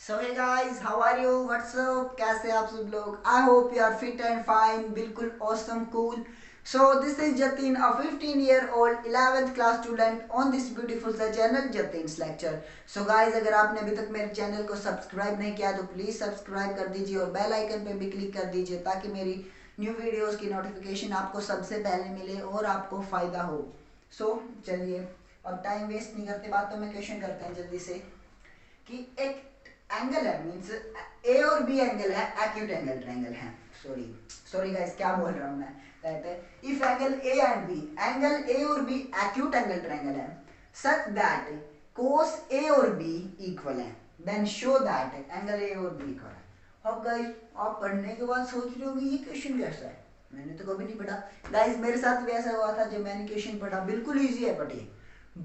So hey guys, how are you? What's up, कैसे आप सब लोग? I hope you are fit and fine, बिल्कुल awesome cool. So this is Jatin, a 15-year-old 11th class student on this beautiful सा channel Jatin's lecture. So guys, अगर आपने अभी तक मेरे चैनल को सब्सक्राइब नहीं किया तो प्लीज़ सब्सक्राइब कर दीजिए और बेल आइकन पे भी क्लिक कर दीजिए ताकि मेरी न्यू वीडियोस की नोटिफिकेशन आपको सबसे पहले मिले और आपको फ़ायदा हो. सो चलिए, अब टाइम वेस्ट नहीं करते, बात तो मैं क्वेश्चन करते हैं जल्दी से. कि एक एंगल है, मींस ए और बी एंगल है, एक्यूट एंगल ट्रायंगल है. सॉरी सॉरी गाइस, क्या बोल रहा हूं मैं. If angle A and B, angle A और बी एक्यूट एंगल ट्रायंगल है सच दैट कोस ए और बी इक्वल है, then show that angle A और बी इक्वल है. अब गाइस, आप पढ़ने के बाद सोच रहे होंगे ये क्वेश्चन कैसा है, मैंने तो कभी नहीं पढ़ा. गाइस, मेरे साथ भी ऐसा हुआ था जब मैंने क्वेश्चन पढ़ा. बिल्कुल इजी है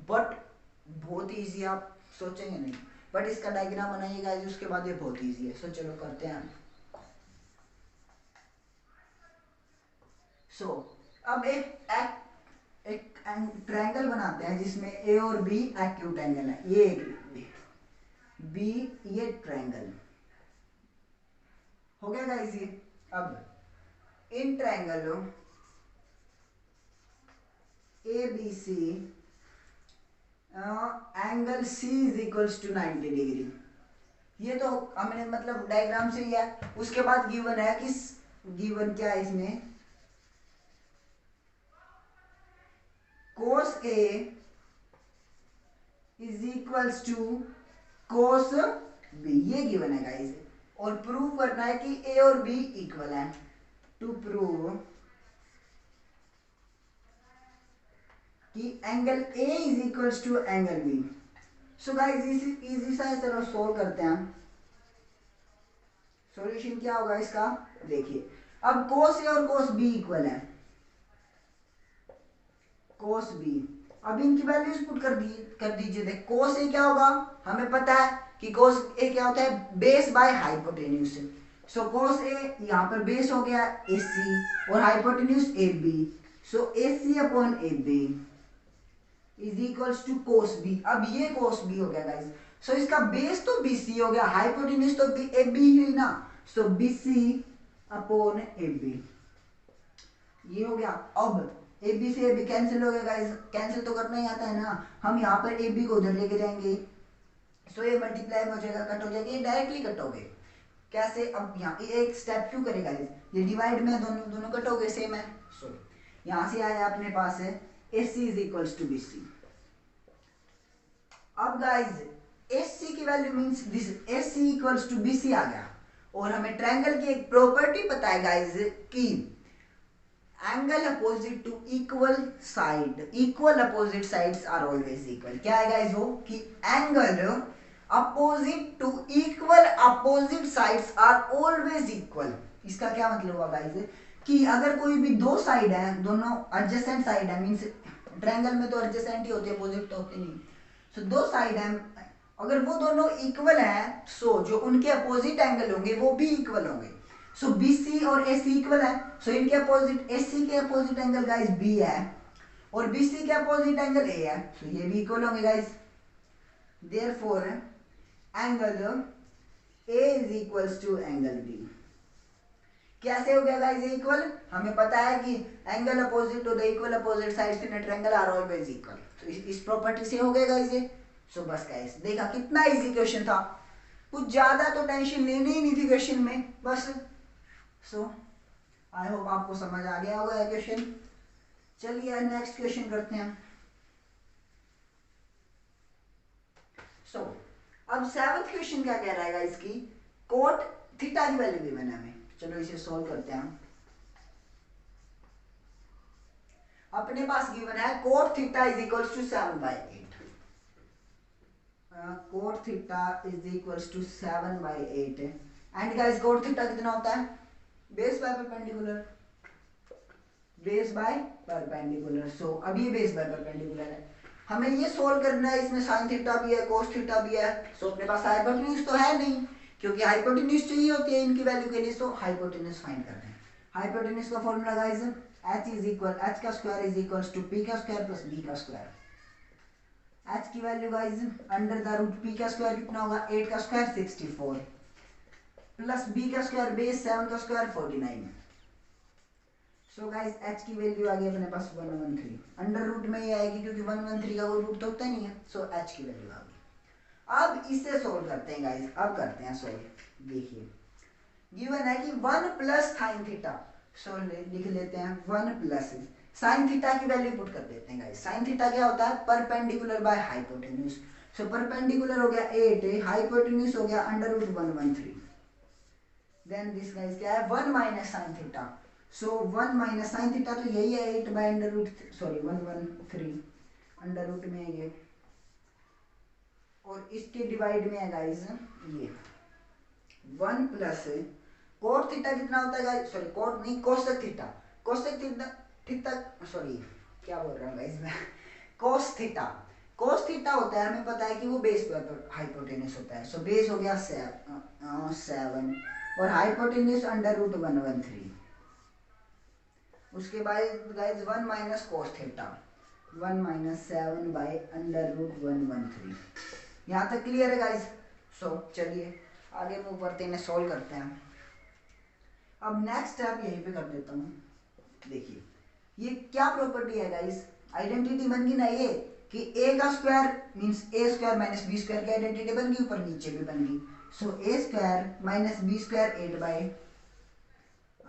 बट बहुत इजी, आप सोचेंगे नहीं. बट इसका डायग्राम बनाइएगा उसके बाद ये बहुत इजी है. सो चलो करते हैं. सो अब एक ट्रायंगल बनाते हैं जिसमें ए और बी एक्यूट एंगल है. ये बी, ये ट्रायंगल हो गया गाइस. ये अब in triangle A B C angle C is equals to 90 degree. ये तो हमने मतलब डायग्राम से ही है. उसके बाद गिवन है कि गिवन क्या है इसमें, cos A is equals to cos B. ये गिवन है गाइस, और प्रूव करना है कि A और B इक्वल है. To prove that angle A is equals to angle B. So guys, easy सा है, चलो सोल्व करते हैं. सॉल्यूशन क्या होगा इसका, देखिए. अब cos A और cos B इक्वल है, cos B. अब इनकी वैल्यूज पुट कर दीजिए. देख, cos A क्या होगा, हमें पता है कि cos A क्या होता है, base by hypotenuse. So cos A यहाँ पर बेस हो गया AC और hypotenuse AB. So AC upon AB is equals to cos B. अब ये cos B हो गया गाइस. सो इसका बेस तो BC हो गया, हाइपोटेन्यूज तो AB ही ना. सो BC अपॉन AB ये हो गया. अब ए बी से ए बी कैंसिल हो गया गाइस, कैंसिल तो करना ही आता है ना. हम यहाँ पर ए बी को उधर लेके जाएंगे. सो ये मल्टीप्लाई हो जाएगा, कट हो जाएगा, ये डायरेक्टली कट हो गए. कैसे, अब यहाँ एक स्टेप क्यों करेगा, ये डिवाइड में दोनों दोनों कट हो गए, सेम है. सो यहाँ से आया अपने पास है A C is equals to B C. अब गाइस, एस सी की value means this S C equals to B C आ गया. और हमें ट्रायंगल की एक प्रॉपर्टी पता है गाइस कि angle opposite to equal opposite sides are always equal. क्या है गाइस वो, कि angle opposite to equal opposite sides are always equal. इसका क्या मतलब हुआ गाइस, कि अगर कोई भी दो साइड है, दोनों एडजेसेंट साइड है, मींस ट्रायंगल में तो एडजेसेंट ही होते हैं, अपोजिट तो होते नहीं. सो दो साइड है, अगर वो दोनों इक्वल है, सो जो उनके अपोजिट एंगल होंगे वो भी इक्वल होंगे. सो बी सी और ए सी इक्वल है. सो इनके अपोजिट, ए सी के अपोजिट एंगल गाइस बी है और बी सी के अपोजिट एंगल ए है. सो ये भी इक्वल होंगे guys. Therefore angle A is equals to angle B. कैसे हो गया गाइस ये इक्वल, हमें पता है कि angle opposite to the equal opposite sides in a triangle are always equal. तो इस प्रॉपर्टी से हो गया गाइस ये. सो बस गाइस, देखा कितना इजी क्वेश्चन था, कुछ ज्यादा तो टेंशन लेनी ही नहीं थी क्वेश्चन में, बस. सो आई होप आपको समझ आ गया होगा क्वेश्चन. चलिए नेक्स्ट क्वेश्चन करते हैं. सो अब सेवंथ क्वेश्चन क्या कह रहा है गाइस, की कोट थीटा की वैल्यू गिवन है हमें. चलो इसे सोल्व करते हैं. अपने पास गिवन है cot theta is equals to 7/8. Cot theta is equals to 7/8. And guys, cot theta कितना होता है, base by perpendicular. Base by perpendicular. So अब ये बेस बाय परपेंडिकुलर है, हमें ये सोल्व करना है. इसमें साइन थीटा भी है, कोस थीटा भी है. सो अपने पास हाइपोटेन्यूज तो है नहीं, क्योंकि हाइपोटेन्यूज चाहिए होती है इनकी वैल्यू के लिए. सो हाइपोटेन्यूज फाइंड करते हैं. हाइपोटेन्यूज का फॉर्मूला गाइस, h इज इक्वल, h का square is equals to p का स्क्वायर प्लस b का स्क्वायर. एच की value guys under the root P का स्क्वायर कितना होगा 8 का स्क्वायर 64 प्लस बी का स्क्वायर बेस 7 का स्क्वायर 49। सो गाइज एच की वैल्यू आ गई अपने पास 113। अंडर रूट में ये आएगी क्योंकि 113 का कोई रूट तो होता नहीं है। सो एच की वैल्यू आ गई। अब इसे सोल्व करते हैं गाइज, अब करते हैं सोल्व। देखिए गिवन है कि 1 प्लस साइन थीटा, सो लिख लेते हैं 1 प्लस साइन थीटा की वैल्यू पुट कर देते हैं गाइस। साइन थीटा क्या होता है perpendicular by hypotenuse. So perpendicular हो गया 8, हाइपोटेन्यूज हो गया under root 113। Then this guys क्या है 1 minus sine theta. So 1 minus sine theta तो यही है 8 by under root 113 under root में है ये, और इसके डिवाइड में है गाइस ये 1 प्लस कोट थीटा कितना होता है गाइस, सॉरी कोट नहीं cosec theta, cosec theta theta sorry क्या बोल रहा हूँ गाइस मैं, कोस थीटा, कोस थीटा होता है हमें पता है कि वो बेस पर हाइपोटेन्यूज होता है। सो बेस हो गया 7 और हाइपोटेन्यूज अंडर रूट 113। उसके बाद guys 1 minus cos theta 1 minus 7 by under root 113। यहाँ तक क्लियर है गाइस। सो चलिए आगे मूव करते हैं, सॉल्व करते हैं। अब नेक्स्ट स्टेप यहीं पे कर देता हूँ। देखिए ये क्या प्रॉपर्टी है गाइस, आइडेंटिटी बन गई ना ये कि a का square means a square minus B square की आइडेंटिटी बन गई, ऊपर नीचे भी बन गई। So a square minus B square 8 by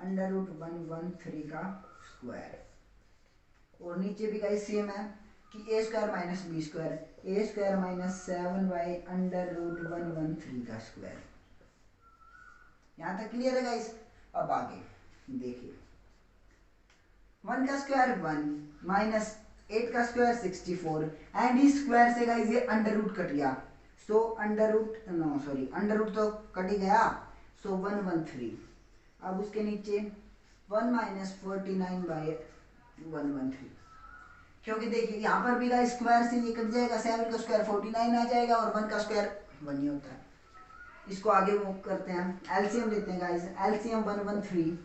under root 113 का स्क्वायर, और नीचे भी गाइस सेम है कि a square minus B square, a square minus 7 by under root 113 का स्क्वायर। यहाँ तक क्लियर है गाइस। अब आगे देखिए 1 का स्क्वायर 1 माइनस 8 का स्क्वायर 64 एंड इस स्क्वायर से गाइस ये अंडर रूट कट गया। So under root no sorry under root तो कट ही गया। सो 113। अब उसके नीचे 1 माइनस 49 बाय 113, क्योंकि देखिए यहाँ पर भी गाइस स्क्वायर से ये कट जाएगा, 7 का स्क्वायर 49 आ जाएगा और 1 का स्क्वायर 1 ही होता है। इसको आगे मूव करते हैं, एलसीएम लेते हैं गाइस, एलसीएम 113।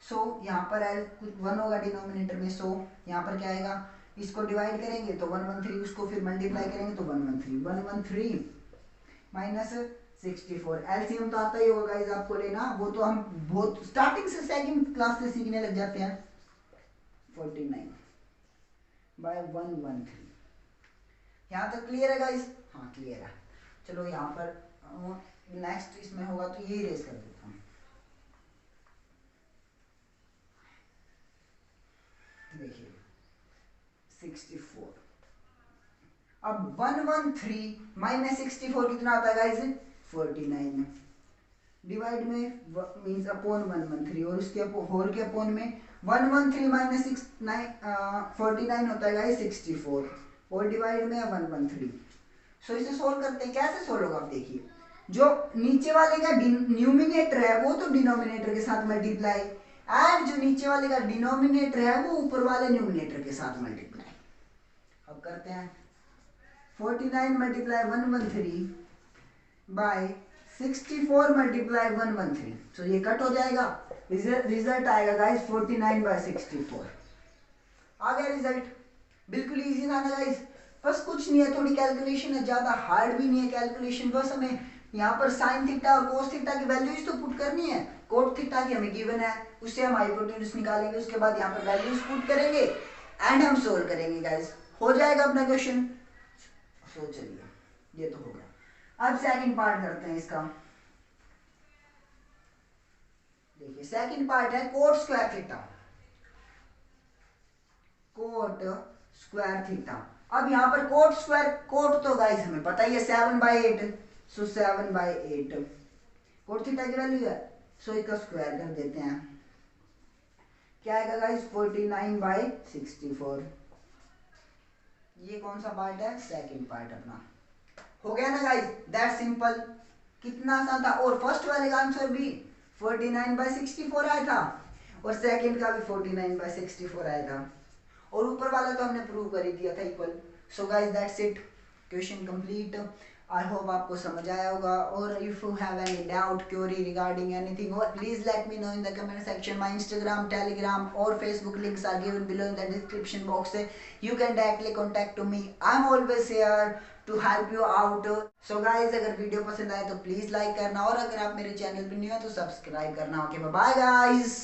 सो यहाँ पर एल कुछ 1 होगा डिनोमिनेटर में, सो यहाँ पर क्या आएगा, इसको डिवाइड करेंगे तो 113, उसको फिर मल्टीप्लाई करेंगे तो 113 माइनस 64। एलसीएम तो आता ही होगा गाइस आपको लेना, वो तो हम बहुत स्टार्टिंग से सेकंड क्लास से सीखने लग जाते हैं। 49 बाय 113। यहाँ तक क्लियर है गाइस? हाँ क्लियर है। चलो यहाँ पर नेक्स्ट इसमें होगा तो ये इरेज कर देता हूँ। देखिए 64। अब 113 माइनस 64 कितना आता है गाइस 49, डिवाइड में मींस अपॉन 113 और उसके होल के अपॉन में 113 माइनस 49 होता है गाइस 64 और डिवाइड में 113। सो इसे सोल्व करते हैं, कैसे सोल्व होगा आप देखिए, जो नीचे वाले का न्यूमिनेटर है वो तो डिनोमिनेटर के साथ मल्टीप्लाई, एंड जो नीचे वाले का डिनोमिनेटर है वो ऊपर वाले न्यूमिनेटर के साथ मल्टीप्लाई। अब करते हैं 49 मल्टीप्लाई 113 बाय 64 मल्टीप्लाई 113। सो ये कट हो जाएगा, रिजल्ट आएगा गाइस 49 बाय 64। आ गया रिजल्ट, बिल्कुल इजी था ना गाइस। बस कुछ नहीं है, थोड़ी कैलकुलेशन है, ज्यादा हार्ड भी नहीं है कैलकुलेशन। बस हमें यहाँ पर साइन थीटा और कोस थीटा की वैल्यूज तो पुट करनी है, कोट थीटा की हमें गिवन है, उससे हम हाइपोटेन्यूज निकालेंगे, उसके बाद यहाँ पर वैल्यूज पुट करेंगे एंड हम सोल्व करेंगे गाइस, हो जाएगा अपना क्वेश्चन। सो चलिए ये तो हो गया। अब सेकंड पार्ट करते हैं इसका। देखिए सेकंड पार्ट है coat square theta, coat square theta. अब यहाँ पर कोट स्क्वायर, कोट तो गाइस हमें पता ही है 7/8, सो 7/8 कोट थीटा की वैल्यू है। सो इसका स्क्वायर कर देते हैं, क्या आएगा गाइस 49/64। ये कौन सा पार्ट है, सेकंड पार्ट अपना। हो गया ना गाइस, दैट सिंपल, कितना आसान था। और फर्स्ट वाले का आंसर भी 49/64 आया था और सेकंड का भी 49/64 आया था, और ऊपर वाला तो हमने प्रूव कर ही दिया था equal. So guys that's it, question complete. I hope आपको समझ आया होगा, और if you have any doubt query regarding anything और please let me know in the comment section. My Instagram, Telegram और Facebook links are given below in the description box. You can directly contact to me. I am always here to help you out. So guys, अगर video पसंद आए तो please like करना, और अगर आप मेरे चैनल पर न्यू हो तो सब्सक्राइब करना. Okay, bye guys.